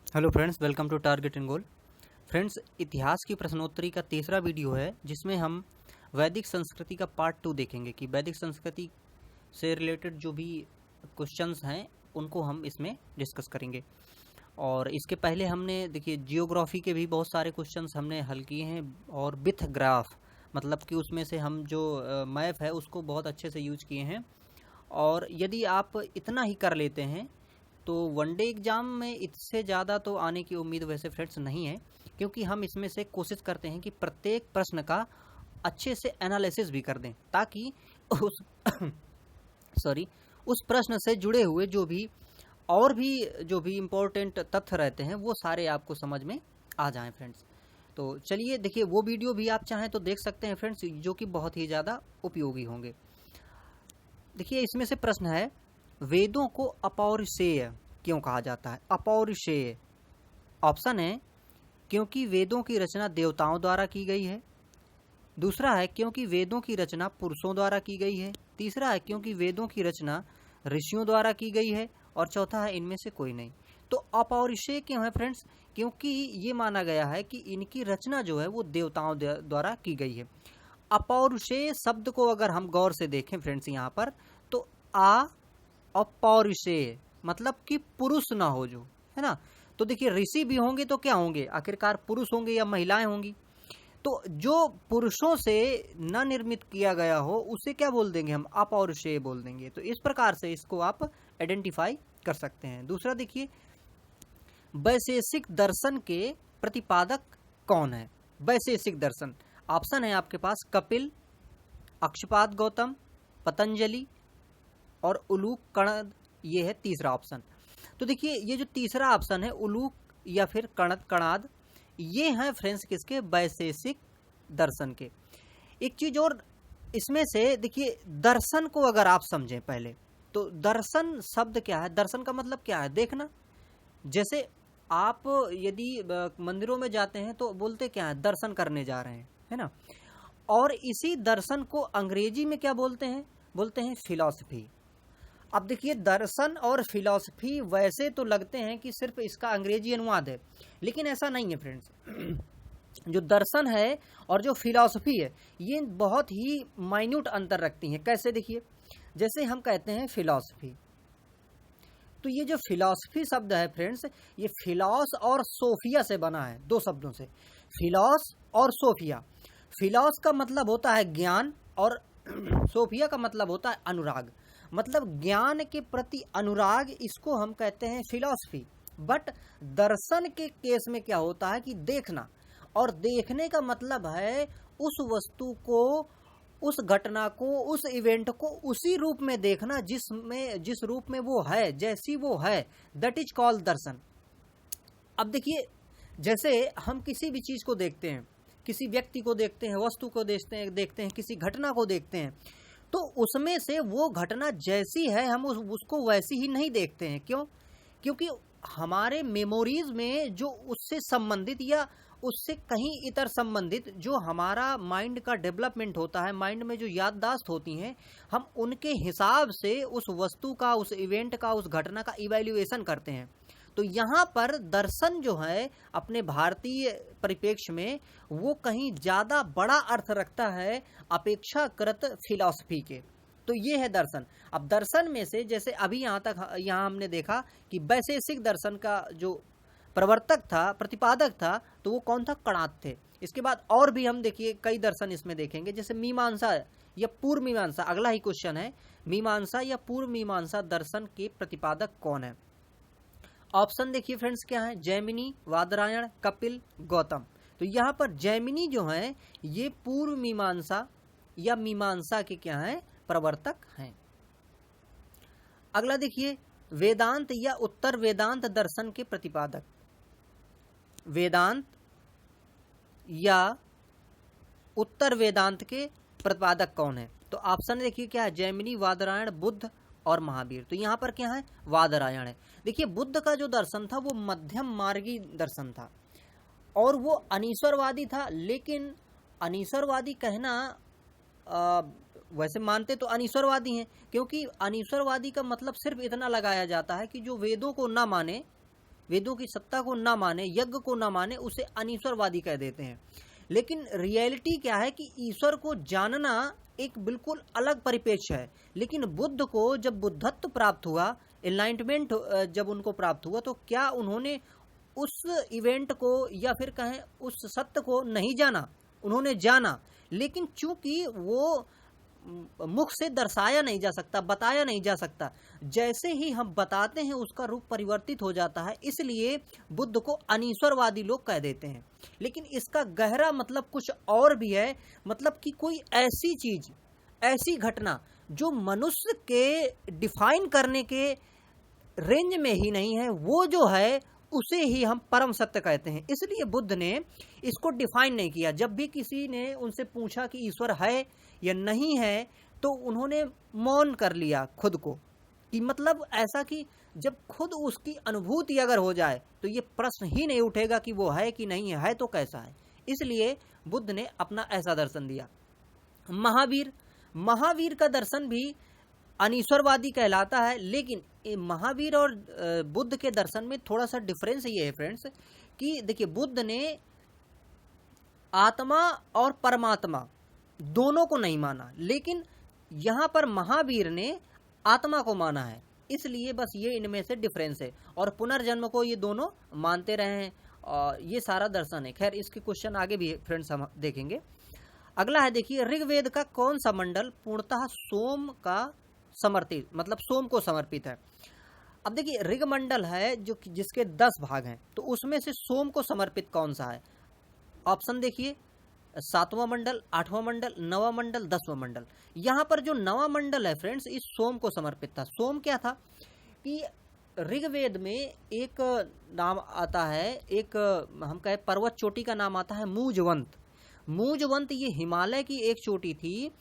Hello friends, welcome to target and goal. Friends, इतिहास की प्रश्नोत्तरी का तीसरा वीडियो है जिसमें हम वैदिक संस्कृति का पार्ट 2 देखेंगे कि वैदिक संस्कृति से रिलेटेड जो भी क्वेश्चंस हैं उनको हम इसमें डिस्कस करेंगे। और इसके पहले हमने देखिए जियोग्राफी के भी बहुत सारे क्वेश्चंस हमने हल किए हैं और विथ ग्राफ, मतलब कि उसमें से हम जो मैप है उसको बहुत अच्छे से यूज किए हैं। और यदि आप इतना ही कर लेते हैं तो वनडे एग्ज़ाम में इससे ज़्यादा तो आने की उम्मीद वैसे फ्रेंड्स नहीं है, क्योंकि हम इसमें से कोशिश करते हैं कि प्रत्येक प्रश्न का अच्छे से एनालिसिस भी कर दें ताकि उस सॉरी उस प्रश्न से जुड़े हुए जो भी इम्पोर्टेंट तथ्य रहते हैं वो सारे आपको समझ में आ जाएं फ्रेंड्स। तो चलिए देखिए, वो वीडियो भी आप चाहें तो देख सकते हैं फ्रेंड्स, जो कि बहुत ही ज़्यादा उपयोगी होंगे। देखिए, इसमें से प्रश्न है, वेदों को अपौरुषेय क्यों कहा जाता है? अपौरुषेय ऑप्शन है क्योंकि वेदों की रचना देवताओं द्वारा की गई है। दूसरा है क्योंकि वेदों की रचना पुरुषों द्वारा की गई है। तीसरा है क्योंकि वेदों की रचना ऋषियों द्वारा की गई है। और चौथा है इनमें से कोई नहीं। तो अपौरुषेय क्यों है फ्रेंड्स? क्योंकि ये माना गया है कि इनकी रचना जो है वो देवताओं द्वारा की गई है। अपौरुषेय शब्द को अगर हम गौर से देखें फ्रेंड्स यहाँ पर, तो अपौरुषेय मतलब कि पुरुष ना हो, जो है ना। तो देखिए, ऋषि भी होंगे तो क्या होंगे, आखिरकार पुरुष होंगे या महिलाएं होंगी। तो जो पुरुषों से न निर्मित किया गया हो उसे क्या बोल देंगे हम? अपौरुषेय बोल देंगे। तो इस प्रकार से इसको आप आइडेंटिफाई कर सकते हैं। दूसरा देखिए, वैशेषिक दर्शन के प्रतिपादक कौन है? वैशेषिक दर्शन ऑप्शन है आपके पास कपिल, अक्षपाद गौतम, पतंजलि और उलूक कणद। ये है तीसरा ऑप्शन। तो देखिए, ये जो तीसरा ऑप्शन है उलूक या फिर कणद कणाद, ये हैं फ्रेंड्स किसके? वैशेषिक दर्शन के। एक चीज और इसमें से देखिए, दर्शन को अगर आप समझें पहले, तो दर्शन शब्द क्या है? दर्शन का मतलब क्या है? देखना। जैसे आप यदि मंदिरों में जाते हैं तो बोलते क्या है? दर्शन करने जा रहे हैं, है ना। और इसी दर्शन को अंग्रेजी में क्या बोलते हैं? बोलते हैं फिलॉसफी। अब देखिए, दर्शन और फिलॉसफी वैसे तो लगते हैं कि सिर्फ इसका अंग्रेजी अनुवाद है, लेकिन ऐसा नहीं है फ्रेंड्स। जो दर्शन है और जो फिलॉसफी है ये बहुत ही माइन्यूट अंतर रखती हैं। कैसे? देखिए, जैसे हम कहते हैं फिलॉसफी, तो ये जो फिलॉसफी शब्द है फ्रेंड्स, ये फिलॉस और सोफिया से बना है, दो शब्दों से, फिलॉस और सोफिया। फिलॉस का मतलब होता है ज्ञान और सोफिया का मतलब होता है अनुराग, मतलब ज्ञान के प्रति अनुराग, इसको हम कहते हैं फिलॉसफी। बट दर्शन के केस में क्या होता है कि देखना, और देखने का मतलब है उस वस्तु को, उस घटना को, उस इवेंट को उसी रूप में देखना जिस रूप में वो है, जैसी वो है, दैट इज कॉल्ड दर्शन। अब देखिए, जैसे हम किसी भी चीज को देखते हैं, किसी व्यक्ति को देखते हैं, वस्तु को देखते हैं, किसी घटना को देखते हैं, तो उसमें से वो घटना जैसी है हम उसको वैसी ही नहीं देखते हैं। क्यों? क्योंकि हमारे मेमोरीज में जो उससे संबंधित या उससे कहीं इतर संबंधित जो हमारा माइंड का डेवलपमेंट होता है, माइंड में जो याददाश्त होती हैं, हम उनके हिसाब से उस वस्तु का, उस इवेंट का, उस घटना का इवैल्यूएशन करते हैं। तो यहाँ पर दर्शन जो है अपने भारतीय परिप्रेक्ष्य में वो कहीं ज़्यादा बड़ा अर्थ रखता है अपेक्षाकृत फिलॉसफी के। तो ये है दर्शन। अब दर्शन में से जैसे अभी यहाँ हमने देखा कि वैशेषिक दर्शन का जो प्रवर्तक था, प्रतिपादक था, तो वो कौन था? कणाद थे। इसके बाद और भी हम देखिए कई दर्शन इसमें देखेंगे, जैसे मीमांसा या पूर्व मीमांसा। अगला ही क्वेश्चन है, मीमांसा या पूर्व मीमांसा दर्शन के प्रतिपादक कौन है? ऑप्शन देखिए फ्रेंड्स क्या है? जैमिनी, वादरायण, कपिल, गौतम। तो यहाँ पर जैमिनी जो है ये पूर्व मीमांसा या मीमांसा के क्या है? प्रवर्तक हैं। अगला देखिए, वेदांत या उत्तर वेदांत दर्शन के प्रतिपादक। वेदांत या उत्तर वेदांत के प्रतिपादक कौन है? तो ऑप्शन देखिए क्या है? जैमिनी, वादरायण, बुद्ध और महावीर। तो यहाँ पर क्या है? वादरायण है। देखिए, बुद्ध का जो दर्शन था वो मध्यम मार्गी दर्शन था और वो अनीश्वरवादी था। लेकिन अनीश्वरवादी कहना, वैसे मानते तो अनीश्वरवादी हैं, क्योंकि अनीश्वरवादी का मतलब सिर्फ इतना लगाया जाता है कि जो वेदों को ना माने वेदों की सत्ता को ना माने, यज्ञ को ना माने, उसे अनीश्वरवादी कह देते हैं। लेकिन रियलिटी क्या है कि ईश्वर को जानना एक बिल्कुल अलग परिप्रेक्ष्य है। लेकिन बुद्ध को जब बुद्धत्व प्राप्त हुआ, एनलाइटमेंट जब उनको प्राप्त हुआ, तो क्या उन्होंने उस इवेंट को या फिर कहें उस सत्य को नहीं जाना? उन्होंने जाना, लेकिन चूंकि वो मुख से दर्शाया नहीं जा सकता, बताया नहीं जा सकता, जैसे ही हम बताते हैं उसका रूप परिवर्तित हो जाता है, इसलिए बुद्ध को अनीश्वरवादी लोग कह देते हैं। लेकिन इसका गहरा मतलब कुछ और भी है, मतलब कि कोई ऐसी चीज, ऐसी घटना जो मनुष्य के डिफाइन करने के रेंज में ही नहीं है, वो जो है उसे ही हम परम सत्य कहते हैं। इसलिए बुद्ध ने इसको डिफाइन नहीं किया। जब भी किसी ने उनसे पूछा कि ईश्वर है या नहीं है, तो उन्होंने मौन कर लिया खुद को, कि मतलब ऐसा कि जब खुद उसकी अनुभूति अगर हो जाए तो ये प्रश्न ही नहीं उठेगा कि वो है कि नहीं है तो कैसा है। इसलिए बुद्ध ने अपना ऐसा दर्शन दिया। महावीर का दर्शन भी अनीश्वरवादी कहलाता है। लेकिन महावीर और बुद्ध के दर्शन में थोड़ा सा डिफरेंस ये है फ्रेंड्स, कि देखिए बुद्ध ने आत्मा और परमात्मा दोनों को नहीं माना, लेकिन यहाँ पर महावीर ने आत्मा को माना है। इसलिए बस ये इनमें से डिफरेंस है। और पुनर्जन्म को ये दोनों मानते रहे हैं, और ये सारा दर्शन है। खैर इसके क्वेश्चन आगे भी फ्रेंड्स हम देखेंगे। अगला है, देखिए ऋग्वेद का कौन सा मंडल पूर्णतः सोम का समर्पित, मतलब सोम को समर्पित है? अब देखिए ऋग मंडल है जो जिसके 10 भाग हैं, तो उसमें से सोम को समर्पित कौन सा है? ऑप्शन देखिए, 7वां मंडल, 8वां मंडल, 9वां मंडल, 10वां मंडल। यहाँ पर जो 9वां मंडल है फ्रेंड्स, इस सोम को समर्पित था। सोम क्या था कि ऋग्वेद में एक नाम आता है, एक हम कहे पर्वत चोटी का नाम आता है मूजवंत। मूजवंत ये हिमालय की एक चोटी थी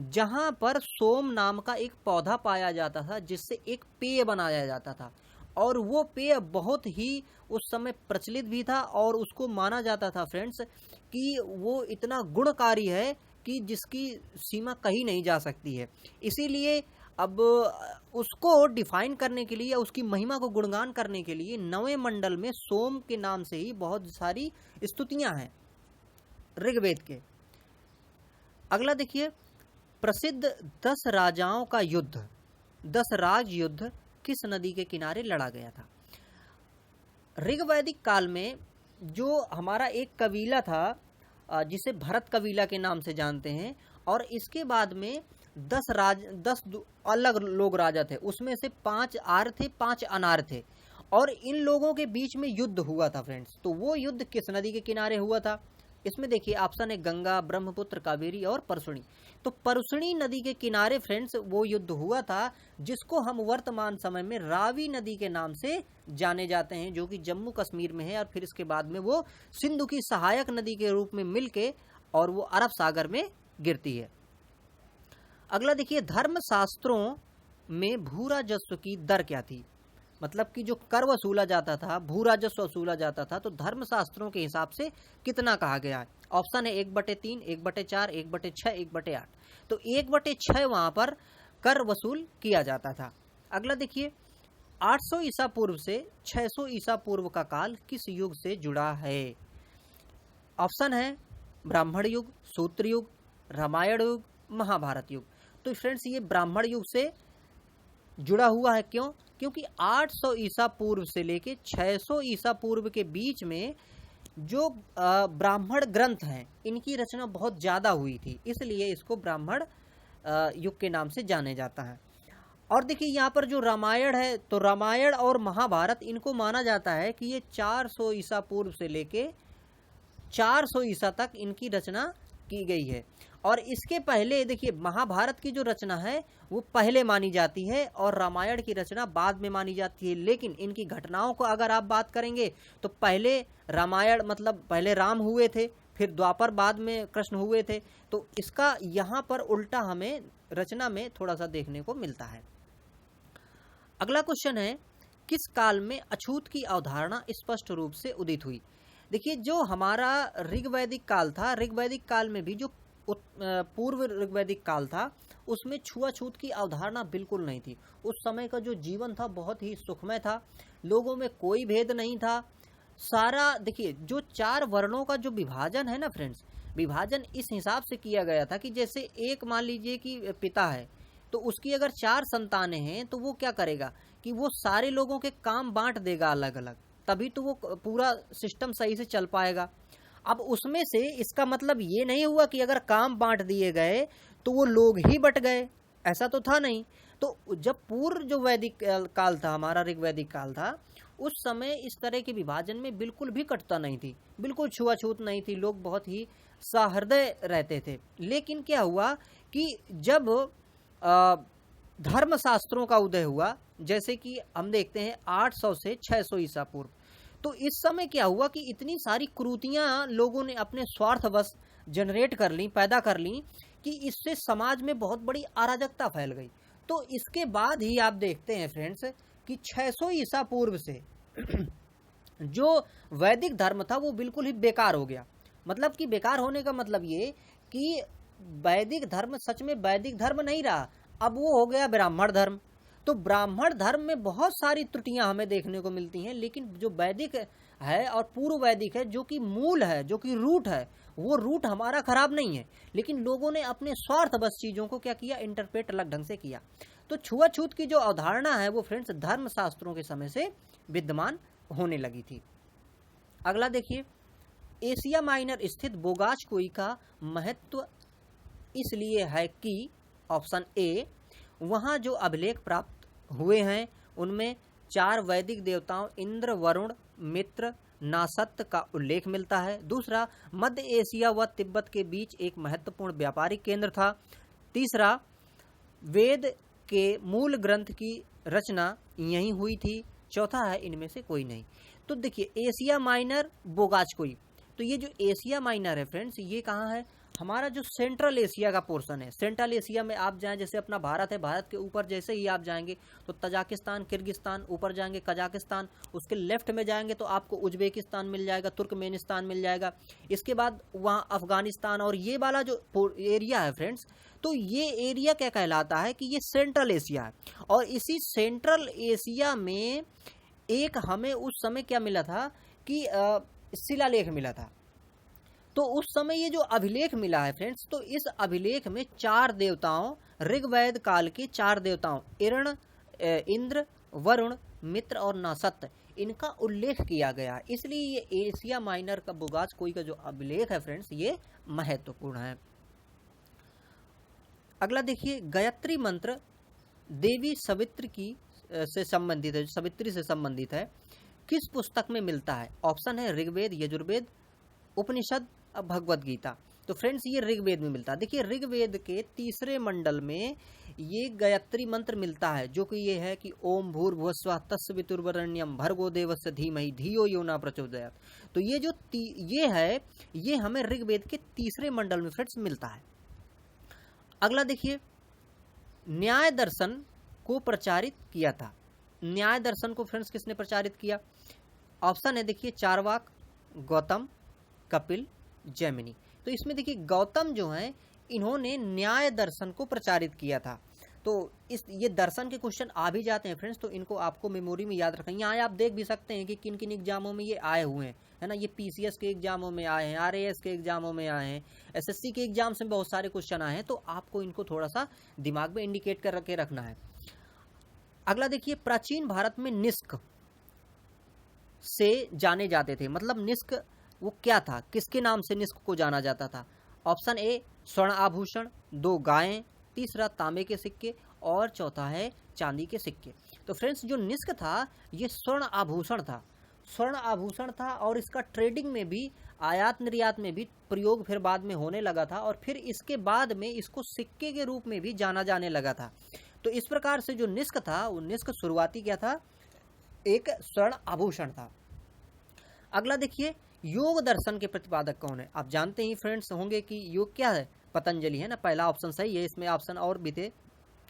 जहां पर सोम नाम का एक पौधा पाया जाता था, जिससे एक पेय बनाया जाता था। और वो पेय बहुत ही उस समय प्रचलित भी था, और उसको माना जाता था फ्रेंड्स कि वो इतना गुणकारी है कि जिसकी सीमा कहीं नहीं जा सकती है। इसीलिए अब उसको डिफाइन करने के लिए, उसकी महिमा को गुणगान करने के लिए 9वें मंडल में सोम के नाम से ही बहुत सारी स्तुतियां हैं ऋग्वेद के। अगला देखिए, प्रसिद्ध 10 राजाओं का युद्ध, 10 राज युद्ध किस नदी के किनारे लड़ा गया था? ऋग्वैदिक काल में जो हमारा एक कबीला था, जिसे भरत कबीला के नाम से जानते हैं, और इसके बाद में 10 अलग लोग राजा थे। उसमें से 5 आर्य थे, 5 अनार्य थे, और इन लोगों के बीच में युद्ध हुआ था फ्रेंड्स। तो वो युद्ध किस नदी के किनारे हुआ था? इसमें देखिए ऑप्शन है गंगा, ब्रह्मपुत्र, कावेरी और परसुणी। तो परसुणी नदी के किनारे फ्रेंड्स वो युद्ध हुआ था, जिसको हम वर्तमान समय में रावी नदी के नाम से जाने जाते हैं, जो कि जम्मू कश्मीर में है। और फिर इसके बाद में वो सिंधु की सहायक नदी के रूप में मिलके और वो अरब सागर में गिरती है। अगला देखिए, धर्म शास्त्रों में भू राजस्व की दर क्या थी? मतलब कि जो कर वसूला जाता था, भू राजस्व वसूला जाता था, तो धर्मशास्त्रों के हिसाब से कितना कहा गया है? ऑप्शन है 1/3, 1/4, 1/6, 1/8। तो 1/6 वहां पर कर वसूल किया जाता था। अगला देखिए, 800 ईसा पूर्व से 600 ईसा पूर्व का काल किस युग से जुड़ा है? ऑप्शन है ब्राह्मण युग, सूत्र युग, रामायण युग, महाभारत युग। तो फ्रेंड्स ये ब्राह्मण युग से जुड़ा हुआ है। क्यों? क्योंकि 800 ईसा पूर्व से लेके 600 ईसा पूर्व के बीच में जो ब्राह्मण ग्रंथ हैं, इनकी रचना बहुत ज़्यादा हुई थी, इसलिए इसको ब्राह्मण युग के नाम से जाने जाता है। और देखिए यहाँ पर जो रामायण है, तो रामायण और महाभारत इनको माना जाता है कि ये 400 ईसा पूर्व से लेके 400 ईसा तक इनकी रचना की गई है। और इसके पहले देखिए महाभारत की जो रचना है वो पहले मानी जाती है, और रामायण की रचना बाद में मानी जाती है। लेकिन इनकी घटनाओं को अगर आप बात करेंगे तो पहले रामायण मतलब पहले राम हुए थे, फिर द्वापर बाद में कृष्ण हुए थे। तो इसका यहाँ पर उल्टा हमें रचना में थोड़ा सा देखने को मिलता है। अगला क्वेश्चन है, किस काल में अछूत की अवधारणा स्पष्ट रूप से उदित हुई? देखिए जो हमारा ऋग्वैदिक काल था, ऋग्वैदिक काल में भी जो पूर्व ऋग्वैदिक काल था, उसमें छुआछूत की अवधारणा बिल्कुल नहीं थी। उस समय का जो जीवन था बहुत ही सुखमय था, लोगों में कोई भेद नहीं था। सारा देखिए जो 4 वर्णों का जो विभाजन है ना फ्रेंड्स, विभाजन इस हिसाब से किया गया था कि जैसे एक मान लीजिए कि पिता है, तो उसकी अगर 4 संतानें हैं तो वो क्या करेगा कि वो सारे लोगों के काम बांट देगा अलग अलग, तभी तो वो पूरा सिस्टम सही से चल पाएगा। अब उसमें से इसका मतलब ये नहीं हुआ कि अगर काम बांट दिए गए तो वो लोग ही बट गए, ऐसा तो था नहीं। तो जब पूर्व जो वैदिक काल था, हमारा ऋग्वैदिक काल था, उस समय इस तरह के विभाजन में बिल्कुल भी कटुता नहीं थी, बिल्कुल छुआछूत नहीं थी, लोग बहुत ही सहृदय रहते थे। लेकिन क्या हुआ कि जब धर्मशास्त्रों का उदय हुआ, जैसे कि हम देखते हैं 800 से 600 ईसा पूर्व, तो इस समय क्या हुआ कि इतनी सारी कुरीतियां लोगों ने अपने स्वार्थवश जनरेट कर ली, पैदा कर ली, कि इससे समाज में बहुत बड़ी अराजकता फैल गई। तो इसके बाद ही आप देखते हैं फ्रेंड्स कि 600 ईसा पूर्व से जो वैदिक धर्म था वो बिल्कुल ही बेकार हो गया। मतलब कि बेकार होने का मतलब ये कि वैदिक धर्म सच में वैदिक धर्म नहीं रहा, अब वो हो गया ब्राह्मण धर्म। तो ब्राह्मण धर्म में बहुत सारी त्रुटियां हमें देखने को मिलती हैं, लेकिन जो वैदिक है और पूर्व वैदिक है, जो कि मूल है, जो कि रूट है, वो रूट हमारा खराब नहीं है, लेकिन लोगों ने अपने स्वार्थ बस चीजों को क्या किया, इंटरप्रेट अलग ढंग से किया। तो छुआछूत की जो अवधारणा है वो फ्रेंड्स धर्म शास्त्रों के समय से विद्यमान होने लगी थी। अगला देखिए, एशिया माइनर स्थित बोगाचकोई का महत्व इसलिए है कि ऑप्शन ए, वहाँ जो अभिलेख प्राप्त हुए हैं उनमें 4 वैदिक देवताओं इंद्र, वरुण, मित्र, नासत्त का उल्लेख मिलता है। दूसरा, मध्य एशिया व तिब्बत के बीच एक महत्वपूर्ण व्यापारिक केंद्र था। तीसरा, वेद के मूल ग्रंथ की रचना यहीं हुई थी। चौथा है इनमें से कोई नहीं। तो देखिए एशिया माइनर बोगाचकोई, तो ये जो एशिया माइनर है फ्रेंड्स, ये कहाँ है, हमारा जो सेंट्रल एशिया का पोर्शन है। सेंट्रल एशिया में आप जाएं, जैसे अपना भारत है, भारत के ऊपर जैसे ही आप जाएंगे तो तजाकिस्तान, किर्गिस्तान, ऊपर जाएंगे कजाकिस्तान, उसके लेफ्ट में जाएंगे तो आपको उज्बेकिस्तान मिल जाएगा, तुर्कमेनिस्तान मिल जाएगा, इसके बाद वहाँ अफगानिस्तान, और ये वाला जो एरिया है फ्रेंड्स, तो ये एरिया क्या कहलाता है कि ये सेंट्रल एशिया है। और इसी सेंट्रल एशिया में एक हमें उस समय क्या मिला था कि शिलालेख मिला था। तो उस समय ये जो अभिलेख मिला है फ्रेंड्स, तो इस अभिलेख में 4 देवताओं, ऋग्वेद काल के 4 देवताओं इरण, इंद्र, वरुण, मित्र और नासत्त, इनका उल्लेख किया गया है। इसलिए ये एशिया माइनर का बोगाचकोई का जो अभिलेख है फ्रेंड्स, ये महत्वपूर्ण है। अगला देखिए, गायत्री मंत्र देवी सवित्री की से संबंधित है, सवित्री से संबंधित है, किस पुस्तक में मिलता है? ऑप्शन है ऋग्वेद, यजुर्वेद, उपनिषद, भगवद गीता। तो फ्रेंड्स ये ऋग्वेद में मिलता है। देखिए ऋग्वेद के 3रे मंडल में ये गायत्री मंत्र मिलता है, जो कि ये है कि ओम भूर्भुवस्वः तत्सवितुर्वरेण्यं भर्गो देवस्य धीमहि धियो यो न प्रचोदयात्। तो ये जो ये है, ये हमें ऋग्वेद के 3रे मंडल में फ्रेंड्स मिलता है। अगला देखिए, न्याय दर्शन को प्रचारित किया था। न्याय दर्शन को फ्रेंड्स किसने प्रचारित किया? ऑप्शन है देखिए चारवाक, गौतम, कपिल, जैमिनी। तो इसमें देखिए गौतम जो हैं, इन्होंने न्याय दर्शन को प्रचारित किया था। तो ये दर्शन के क्वेश्चन आ भी जाते हैं फ्रेंड्स, तो इनको आपको मेमोरी में याद रखें। यहाँ आप देख भी सकते हैं कि किन किन एग्जामों में ये आए हुए हैं, है ना। ये पीसीएस के एग्जामों में आए हैं, आरएएस के एग्जामों में आए हैं, एसएससी के एग्जाम में बहुत सारे क्वेश्चन आए हैं। तो आपको इनको थोड़ा सा दिमाग में इंडिकेट कर के रखना है। अगला देखिए, प्राचीन भारत में निष्क से जाने जाते थे। मतलब निष्क वो क्या था, किसके नाम से निष्क को जाना जाता था? ऑप्शन ए स्वर्ण आभूषण, 2 गायें, तीसरा तांबे के सिक्के और चौथा है चांदी के सिक्के। तो फ्रेंड्स जो निष्क था ये स्वर्ण आभूषण था, स्वर्ण आभूषण था, और इसका ट्रेडिंग में भी, आयात निर्यात में भी प्रयोग फिर बाद में होने लगा था, और फिर इसके बाद में इसको सिक्के के रूप में भी जाना जाने लगा था। तो इस प्रकार से जो निष्क था, वो निष्क शुरुआती क्या था, एक स्वर्ण आभूषण था। अगला देखिए, योग दर्शन के प्रतिपादक कौन है? आप जानते ही फ्रेंड्स होंगे कि योग क्या है, पतंजलि, है ना। पहला ऑप्शन सही है, इसमें ऑप्शन और भी थे,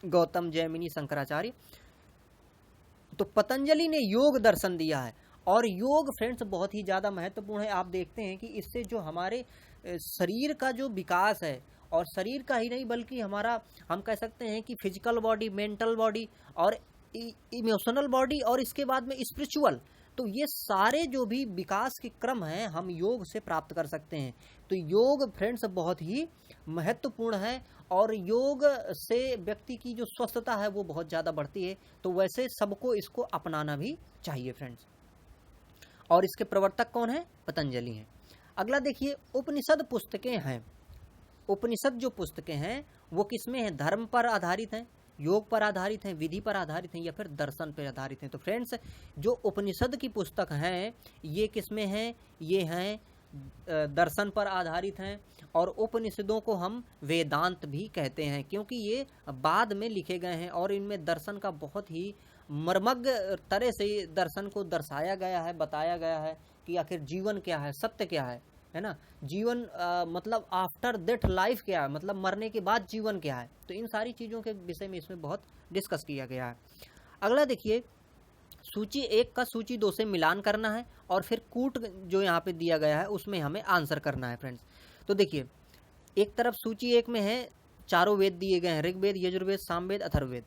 गौतम, जैमिनी, शंकराचार्य। तो पतंजलि ने योग दर्शन दिया है, और योग फ्रेंड्स बहुत ही ज़्यादा महत्वपूर्ण है। आप देखते हैं कि इससे जो हमारे शरीर का जो विकास है और शरीर का ही नहीं बल्कि हमारा, हम कह सकते हैं कि फिजिकल बॉडी, मेंटल बॉडी और इमोशनल बॉडी और इसके बाद में स्पिरिचुअल, तो ये सारे जो भी विकास के क्रम हैं हम योग से प्राप्त कर सकते हैं। तो योग फ्रेंड्स बहुत ही महत्वपूर्ण है और योग से व्यक्ति की जो स्वस्थता है वो बहुत ज़्यादा बढ़ती है। तो वैसे सबको इसको अपनाना भी चाहिए फ्रेंड्स। और इसके प्रवर्तक कौन है? पतंजलि हैं। अगला देखिए, उपनिषद पुस्तकें हैं। उपनिषद जो पुस्तकें हैं वो किसमें हैं? धर्म पर आधारित हैं, योग पर आधारित हैं, विधि पर आधारित हैं या फिर दर्शन पर आधारित हैं। तो फ्रेंड्स जो उपनिषद की पुस्तक हैं ये किसमें हैं? ये हैं दर्शन पर आधारित हैं। और उपनिषदों को हम वेदांत भी कहते हैं क्योंकि ये बाद में लिखे गए हैं और इनमें दर्शन का बहुत ही मर्मज्ञ तरह से दर्शन को दर्शाया गया है, बताया गया है कि आखिर जीवन क्या है, सत्य क्या है ना, जीवन मतलब आफ्टर डेथ लाइफ क्या है, मतलब मरने के बाद जीवन क्या है। तो इन सारी चीज़ों के विषय में इसमें बहुत डिस्कस किया गया है। अगला देखिए, सूची 1 का सूची 2 से मिलान करना है और फिर कूट जो यहाँ पे दिया गया है उसमें हमें आंसर करना है फ्रेंड्स। तो देखिए, एक तरफ सूची 1 में है चारों वेद दिए गए हैं, ऋग्वेद, यजुर्वेद, सामवेद, अथर्ववेद।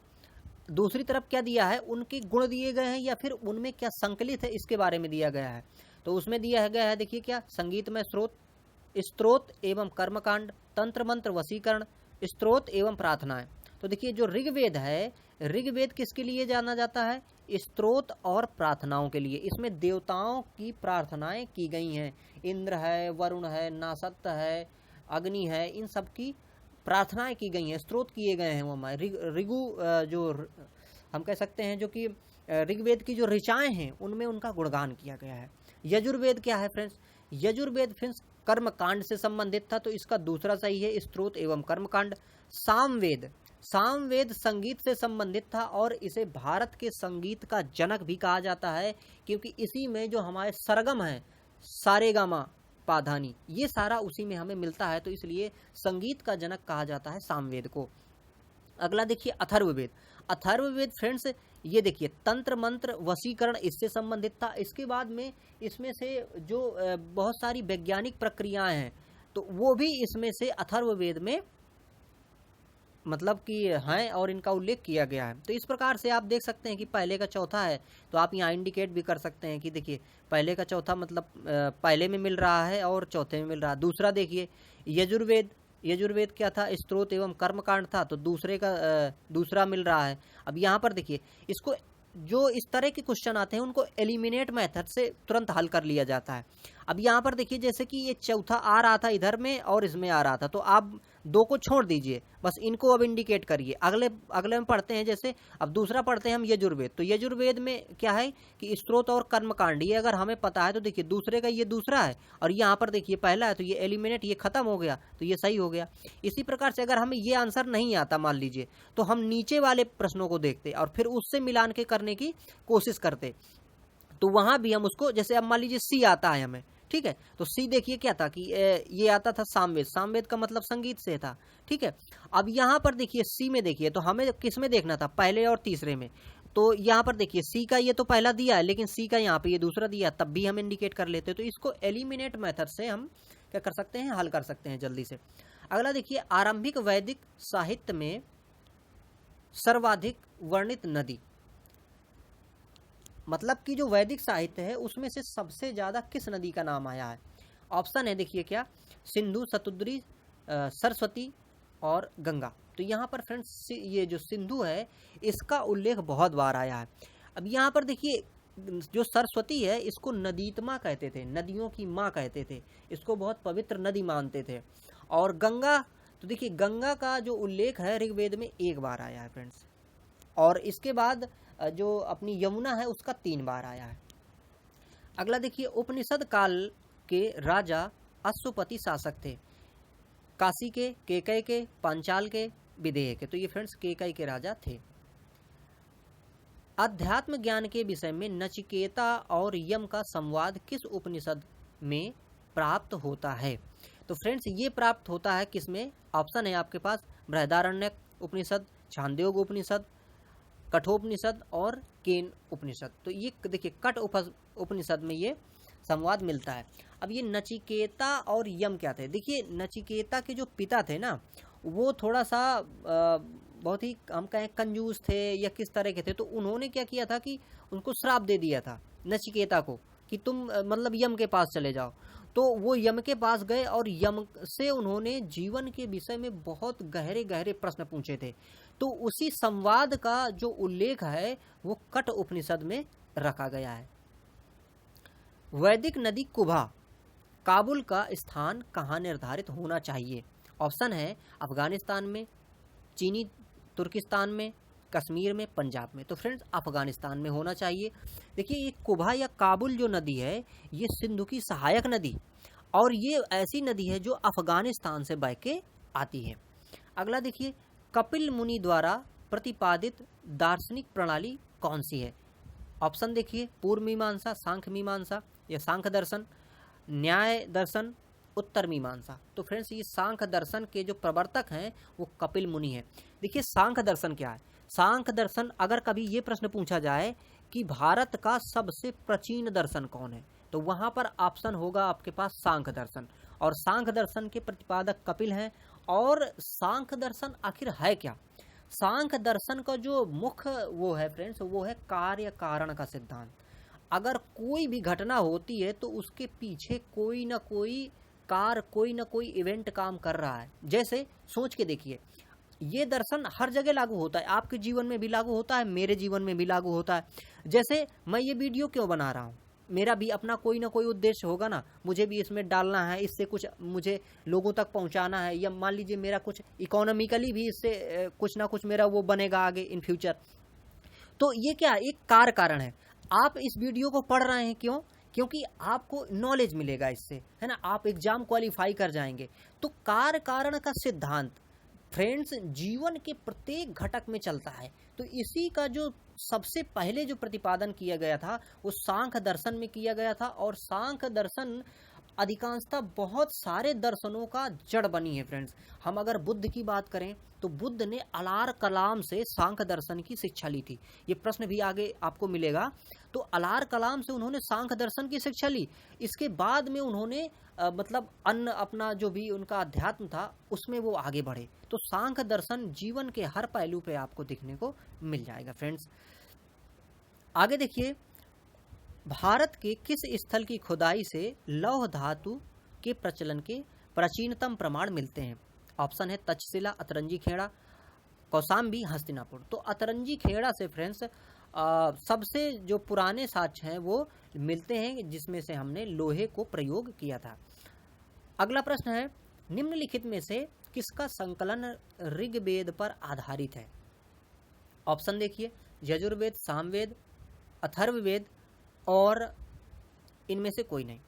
दूसरी तरफ क्या दिया है? उनके गुण दिए गए हैं या फिर उनमें क्या संकलित है इसके बारे में दिया गया है। तो उसमें दिया गया है, देखिए क्या, संगीतमय स्त्रोत एवं कर्मकांड, तंत्र मंत्र वशीकरण, स्त्रोत एवं प्रार्थनाएं। तो देखिए जो ऋग्वेद है, ऋग्वेद किसके लिए जाना जाता है? स्त्रोत और प्रार्थनाओं के लिए। इसमें देवताओं की प्रार्थनाएं की गई हैं, इंद्र है, वरुण है, नासत्त है, अग्नि है, इन सब की प्रार्थनाएं की गई हैं, स्त्रोत किए गए हैं। वो हमारे ऋगु जो हम कह सकते हैं जो कि ऋग्वेद की जो ऋचाएं हैं उनमें उनका गुणगान किया गया है। यजुर्वेद क्या है फ्रेंड्स? यजुर्वेद फ्रेंड्स कर्मकांड से संबंधित था, तो इसका दूसरा सही है, स्त्रोत एवं कर्मकांड। सामवेद संगीत से संबंधित था और इसे भारत के संगीत का जनक भी कहा जाता है क्योंकि इसी में जो हमारे सरगम है, सारेगामा पाधानी, ये सारा उसी में हमें मिलता है, तो इसलिए संगीत का जनक कहा जाता है सामवेद को। अगला देखिए अथर्ववेद। अथर्ववेद फ्रेंड्स ये देखिए तंत्र मंत्र वशीकरण इससे संबंधित था। इसके बाद में इसमें से जो बहुत सारी वैज्ञानिक प्रक्रियाएं हैं तो वो भी इसमें से अथर्ववेद में मतलब कि हैं और इनका उल्लेख किया गया है। तो इस प्रकार से आप देख सकते हैं कि पहले का चौथा है, तो आप यहाँ इंडिकेट भी कर सकते हैं कि देखिए पहले का चौथा मतलब पहले में मिल रहा है और चौथे में मिल रहा है। दूसरा देखिए यजुर्वेद क्या था? स्त्रोत एवं कर्मकांड था, तो दूसरे का दूसरा मिल रहा है। अब यहाँ पर देखिए इसको जो इस तरह के क्वेश्चन आते हैं उनको एलिमिनेट मेथड से तुरंत हल कर लिया जाता है। अब यहाँ पर देखिए जैसे कि ये चौथा आ रहा था इधर में और इसमें आ रहा था, तो आप दो को छोड़ दीजिए, बस इनको अब इंडिकेट करिए। अगले में पढ़ते हैं, जैसे अब दूसरा पढ़ते हैं हम यजुर्वेद। तो यजुर्वेद में क्या है कि स्त्रोत और कर्मकांड, ये अगर हमें पता है तो देखिए दूसरे का ये दूसरा है और यहाँ पर देखिए पहला है, तो ये एलिमिनेट, ये खत्म हो गया, तो ये सही हो गया। इसी प्रकार से अगर हमें ये आंसर नहीं आता मान लीजिए, तो हम नीचे वाले प्रश्नों को देखते और फिर उससे मिलान के करने की कोशिश करते, तो वहां भी हम उसको, जैसे अब मान लीजिए सी आता है हमें, ठीक है, तो सी देखिए क्या था कि ये आता था सामवेद का मतलब संगीत से था, ठीक है। अब यहाँ पर देखिए सी में देखिए तो हमें किस में देखना था? पहले और तीसरे में। तो यहाँ पर देखिए सी का ये तो पहला दिया है लेकिन सी का यहाँ पे ये दूसरा दिया, तब भी हम इंडिकेट कर लेते। तो इसको एलिमिनेट मेथड से हम क्या कर सकते हैं? हल कर सकते हैं जल्दी से। अगला देखिए आरंभिक वैदिक साहित्य में सर्वाधिक वर्णित नदी, मतलब कि जो वैदिक साहित्य है उसमें से सबसे ज्यादा किस नदी का नाम आया है? ऑप्शन है देखिए क्या, सिंधु, सतुद्री, सरस्वती और गंगा। तो यहाँ पर फ्रेंड्स ये जो सिंधु है इसका उल्लेख बहुत बार आया है। अब यहाँ पर देखिए जो सरस्वती है इसको नदीतमा कहते थे, नदियों की माँ कहते थे, इसको बहुत पवित्र नदी मानते थे। और गंगा, तो देखिए गंगा का जो उल्लेख है ऋग्वेद में 1 बार आया है फ्रेंड्स, और इसके बाद जो अपनी यमुना है उसका 3 बार आया है। अगला देखिए उपनिषद काल के राजा अश्वपति शासक थे, काशी के, केकय के, पांचाल के, विदेह के। तो ये फ्रेंड्स केकय के राजा थे। अध्यात्म ज्ञान के विषय में नचिकेता और यम का संवाद किस उपनिषद में प्राप्त होता है? तो फ्रेंड्स ये प्राप्त होता है किसमें? ऑप्शन है आपके पास, बृहदारण्यक उपनिषद, छांदोग्य उपनिषद, कठोपनिषद और केन उपनिषद। तो ये देखिए कट उपनिषद में ये संवाद मिलता है। अब ये नचिकेता और यम क्या थे? देखिए नचिकेता के जो पिता थे ना, वो थोड़ा सा बहुत ही हम कहें कंजूस थे या किस तरह के थे, तो उन्होंने क्या किया था कि उनको श्राप दे दिया था नचिकेता को कि तुम मतलब यम के पास चले जाओ। तो वो यम के पास गए और यम से उन्होंने जीवन के विषय में बहुत गहरे गहरे प्रश्न पूछे थे। तो उसी संवाद का जो उल्लेख है वो कठ उपनिषद में रखा गया है। वैदिक नदी कुभा काबुल का स्थान कहाँ निर्धारित होना चाहिए? ऑप्शन है अफगानिस्तान में, चीनी तुर्किस्तान में, कश्मीर में, पंजाब में। तो फ्रेंड्स अफगानिस्तान में होना चाहिए। देखिए ये कुभा या काबुल जो नदी है ये सिंधु की सहायक नदी, और ये ऐसी नदी है जो अफगानिस्तान से बह के आती है। अगला देखिए, कपिल मुनि द्वारा प्रतिपादित दार्शनिक प्रणाली कौन सी है? ऑप्शन देखिए, पूर्व मीमांसा, सांख्य मीमांसा या सांख्य दर्शन, न्याय दर्शन, उत्तर मीमांसा। तो फ्रेंड्स ये सांख्य दर्शन के जो प्रवर्तक हैं वो कपिल मुनि हैं। देखिए सांख्य दर्शन क्या है? सांख्य दर्शन, अगर कभी ये प्रश्न पूछा जाए कि भारत का सबसे प्राचीन दर्शन कौन है, तो वहां पर ऑप्शन होगा आपके पास सांख्य दर्शन, और सांख्य दर्शन के प्रतिपादक कपिल हैं। और सांख्य दर्शन आखिर है क्या? सांख्य दर्शन का जो मुख्य वो है फ्रेंड्स, वो है कार्य कारण का सिद्धांत। अगर कोई भी घटना होती है तो उसके पीछे कोई ना कोई कोई ना कोई इवेंट काम कर रहा है। जैसे सोच के देखिए, ये दर्शन हर जगह लागू होता है, आपके जीवन में भी लागू होता है, मेरे जीवन में भी लागू होता है। जैसे मैं ये वीडियो क्यों बना रहा हूँ, मेरा भी अपना कोई ना कोई उद्देश्य होगा ना, मुझे भी इसमें डालना है, इससे कुछ मुझे लोगों तक पहुंचाना है, या मान लीजिए मेरा कुछ इकोनॉमिकली भी इससे कुछ ना कुछ मेरा वो बनेगा आगे इन फ्यूचर। तो ये क्या एक कार्य कारण है। आप इस वीडियो को पढ़ रहे हैं क्यों? क्योंकि आपको नॉलेज मिलेगा इससे, है ना, आप एग्जाम क्वालिफाई कर जाएंगे। तो कार्य कारण का सिद्धांत फ्रेंड्स जीवन के प्रत्येक घटक में चलता है। तो इसी का जो सबसे पहले जो प्रतिपादन किया गया था वो सांख्य दर्शन में किया गया था, और सांख्य दर्शन अधिकांशतः बहुत सारे दर्शनों का जड़ बनी है फ्रेंड्स। हम अगर बुद्ध की बात करें तो बुद्ध ने अलार कलाम से सांख्य दर्शन की शिक्षा ली थी। ये प्रश्न भी आगे आपको मिलेगा। तो अलार कलाम से उन्होंने सांख्य दर्शन की शिक्षा ली। इसके बाद में उन्होंने मतलब अन्य अपना जो भी उनका अध्यात्म था उसमें वो आगे बढ़े। तो सांख्य दर्शन जीवन के हर पहलू पे आपको देखने को मिल जाएगा फ्रेंड्स। आगे देखिए, भारत के किस स्थल की खुदाई से लौह धातु के प्रचलन के प्राचीनतम प्रमाण मिलते हैं? ऑप्शन है तक्षशिला, अतरंजी खेड़ा, कौशाम्बी, हस्तिनापुर। तो अतरंजी खेड़ा से फ्रेंड्स सबसे जो पुराने साक्ष्य हैं वो मिलते हैं, जिसमें से हमने लोहे को प्रयोग किया था। अगला प्रश्न है, निम्नलिखित में से किसका संकलन ऋग्वेद पर आधारित है? ऑप्शन देखिए, यजुर्वेद, सामवेद, अथर्ववेद और इनमें से कोई नहीं।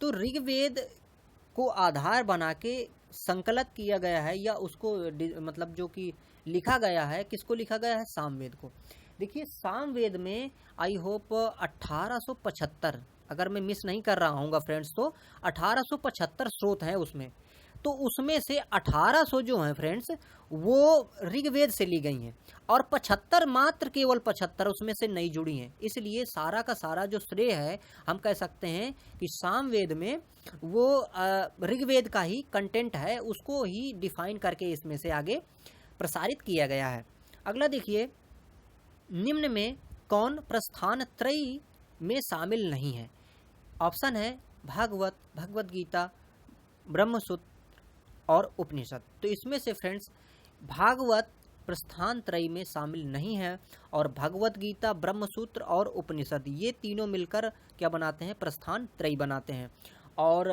तो ऋग्वेद को आधार बना के संकलित किया गया है, या उसको मतलब जो कि लिखा गया है, किसको लिखा गया है? सामवेद को। देखिए सामवेद में आई होप 1875, अगर मैं मिस नहीं कर रहा हूँ फ्रेंड्स, तो 1875 स्रोत हैं उसमें। तो उसमें से 1800 जो हैं फ्रेंड्स वो ऋग्वेद से ली गई हैं, और 75 मात्र केवल 75 उसमें से नई जुड़ी हैं। इसलिए सारा का सारा जो श्रेय है हम कह सकते हैं कि सामवेद में वो ऋग्वेद का ही कंटेंट है, उसको ही डिफाइन करके इसमें से आगे प्रसारित किया गया है। अगला देखिए, निम्न में कौन प्रस्थान त्रयी में शामिल नहीं है? ऑप्शन है भागवत, भगवत गीता, ब्रह्मसूत्र और उपनिषद। तो इसमें से फ्रेंड्स भागवत प्रस्थान त्रयी में शामिल नहीं है, और भगवत गीता, ब्रह्मसूत्र और उपनिषद ये तीनों मिलकर क्या बनाते हैं? प्रस्थान त्रयी बनाते हैं। और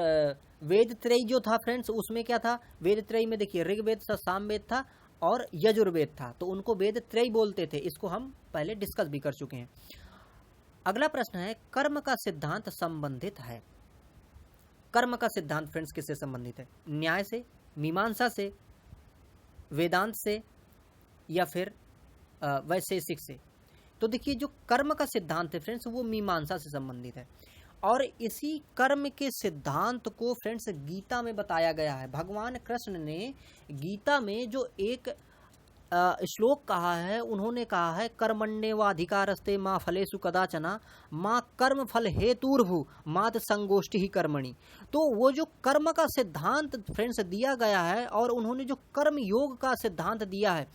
वेद त्रयी जो था फ्रेंड्स उसमें क्या था? वेद त्रयी में देखिए ऋग्वेद था, सामवेद था और यजुर्वेद था, तो उनको वेद त्रयी बोलते थे। इसको हम पहले डिस्कस भी कर चुके हैं। अगला प्रश्न है, कर्म का सिद्धांत संबंधित है। कर्म का सिद्धांत फ्रेंड्स किससे संबंधित है? न्याय से, मीमांसा से, वेदांत से, या फिर वैशेषिक से? तो देखिए जो कर्म का सिद्धांत है फ्रेंड्स वो मीमांसा से संबंधित है, और इसी कर्म के सिद्धांत को फ्रेंड्स गीता में बताया गया है। भगवान कृष्ण ने गीता में जो एक श्लोक कहा है, उन्होंने कहा है कर्मण्येवाधिकारस्ते माँ फलेषु कदाचन माँ कर्म फल हेतुर्भु मात संगोष्ठी ही कर्मणि। तो वो जो कर्म का सिद्धांत फ्रेंड्स दिया गया है और उन्होंने जो कर्म योग का सिद्धांत दिया है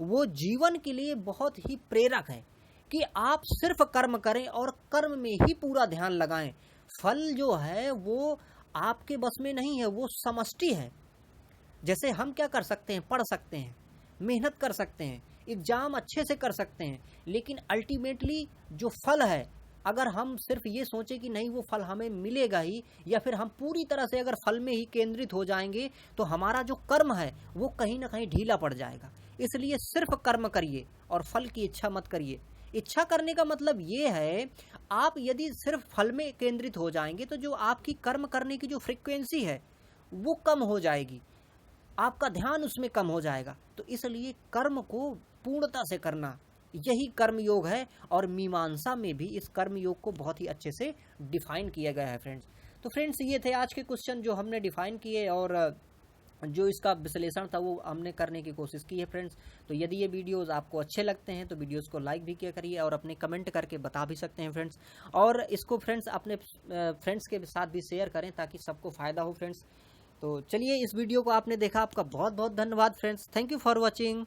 वो जीवन के लिए बहुत ही प्रेरक है कि आप सिर्फ कर्म करें और कर्म में ही पूरा ध्यान लगाएं। फल जो है वो आपके बस में नहीं है, वो समष्टि है। जैसे हम क्या कर सकते हैं, पढ़ सकते हैं, मेहनत कर सकते हैं, एग्जाम अच्छे से कर सकते हैं, लेकिन अल्टीमेटली जो फल है, अगर हम सिर्फ ये सोचें कि नहीं वो फल हमें मिलेगा ही, या फिर हम पूरी तरह से अगर फल में ही केंद्रित हो जाएंगे तो हमारा जो कर्म है वो कहीं ना कहीं ढीला पड़ जाएगा। इसलिए सिर्फ कर्म करिए और फल की इच्छा मत करिए। इच्छा करने का मतलब ये है, आप यदि सिर्फ फल में केंद्रित हो जाएंगे तो जो आपकी कर्म करने की जो फ्रीक्वेंसी है वो कम हो जाएगी, आपका ध्यान उसमें कम हो जाएगा। तो इसलिए कर्म को पूर्णता से करना यही कर्म योग है, और मीमांसा में भी इस कर्म योग को बहुत ही अच्छे से डिफाइन किया गया है फ्रेंड्स। तो फ्रेंड्स ये थे आज के क्वेश्चन जो हमने डिफाइन किए और जो इसका विश्लेषण था वो हमने करने की कोशिश की है फ्रेंड्स। तो यदि ये वीडियोस आपको अच्छे लगते हैं तो वीडियोस को लाइक भी किया करिए और अपने कमेंट करके बता भी सकते हैं फ्रेंड्स, और इसको फ्रेंड्स अपने फ्रेंड्स के साथ भी शेयर करें ताकि सबको फ़ायदा हो फ्रेंड्स। तो चलिए, इस वीडियो को आपने देखा, आपका बहुत बहुत धन्यवाद friends. Thank you for watching.